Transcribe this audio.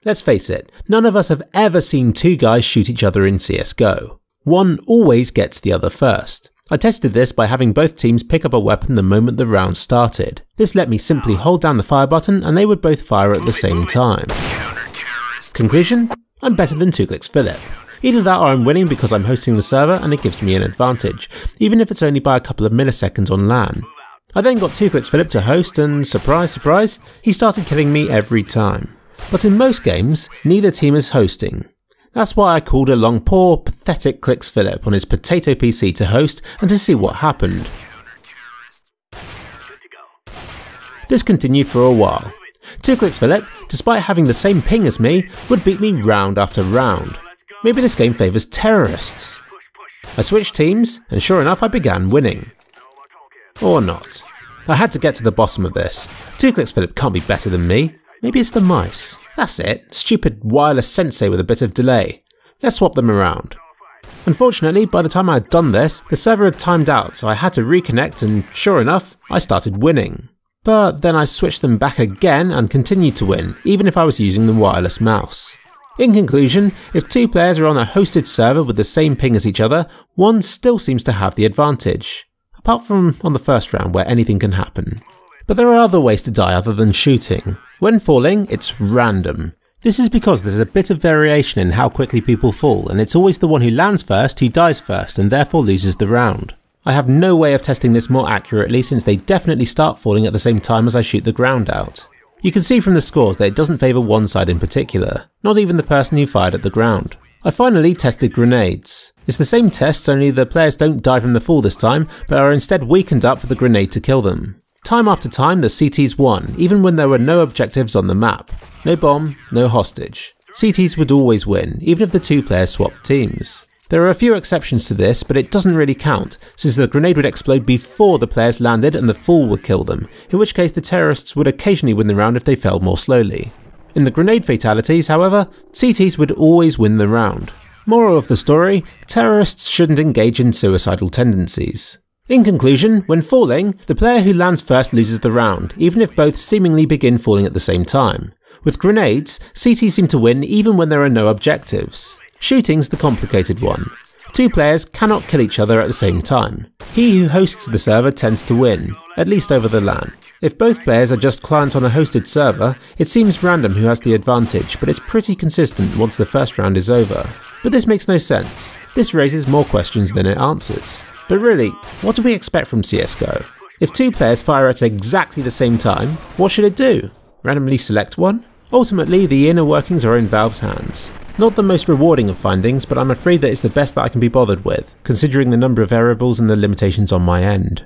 Let's face it, none of us have ever seen two guys shoot each other in CSGO. One always gets the other first. I tested this by having both teams pick up a weapon the moment the round started. This let me simply hold down the fire button and they would both fire at the same time. Conclusion? I'm better than 2kliksphilip. Either that or I'm winning because I'm hosting the server and it gives me an advantage, even if it's only by a couple of milliseconds on LAN. I then got 2kliksphilip to host and surprise surprise, he started killing me every time. But in most games, neither team is hosting. That's why I called along poor, pathetic kliksphilip on his potato PC to host and to see what happened. This continued for a while. 2kliksphilip, despite having the same ping as me, would beat me round after round. Maybe this game favours terrorists. I switched teams, and sure enough I began winning. Or not. I had to get to the bottom of this. 2kliksphilip can't be better than me. Maybe it's the mice. That's it, stupid wireless sensei with a bit of delay. Let's swap them around. Unfortunately, by the time I had done this, the server had timed out, so I had to reconnect and sure enough, I started winning. But then I switched them back again and continued to win, even if I was using the wireless mouse. In conclusion, if two players are on a hosted server with the same ping as each other, one still seems to have the advantage. Apart from on the first round where anything can happen. But there are other ways to die other than shooting. When falling, it's random. This is because there's a bit of variation in how quickly people fall, and it's always the one who lands first who dies first and therefore loses the round. I have no way of testing this more accurately since they definitely start falling at the same time as I shoot the ground out. You can see from the scores that it doesn't favour one side in particular, not even the person who fired at the ground. I finally tested grenades. It's the same test, only the players don't die from the fall this time, but are instead weakened up for the grenade to kill them. Time after time the CTs won, even when there were no objectives on the map. No bomb, no hostage. CTs would always win, even if the two players swapped teams. There are a few exceptions to this, but it doesn't really count, since the grenade would explode before the players landed and the fall would kill them, in which case the terrorists would occasionally win the round if they fell more slowly. In the grenade fatalities, however, CTs would always win the round. Moral of the story, terrorists shouldn't engage in suicidal tendencies. In conclusion, when falling, the player who lands first loses the round, even if both seemingly begin falling at the same time. With grenades, CTs seem to win even when there are no objectives. Shooting's the complicated one. Two players cannot kill each other at the same time. He who hosts the server tends to win, at least over the LAN. If both players are just clients on a hosted server, it seems random who has the advantage, but it's pretty consistent once the first round is over. But this makes no sense. This raises more questions than it answers. But really, what do we expect from CSGO? If two players fire at exactly the same time, what should it do? Randomly select one? Ultimately, the inner workings are in Valve's hands. Not the most rewarding of findings, but I'm afraid that it's the best that I can be bothered with, considering the number of variables and the limitations on my end.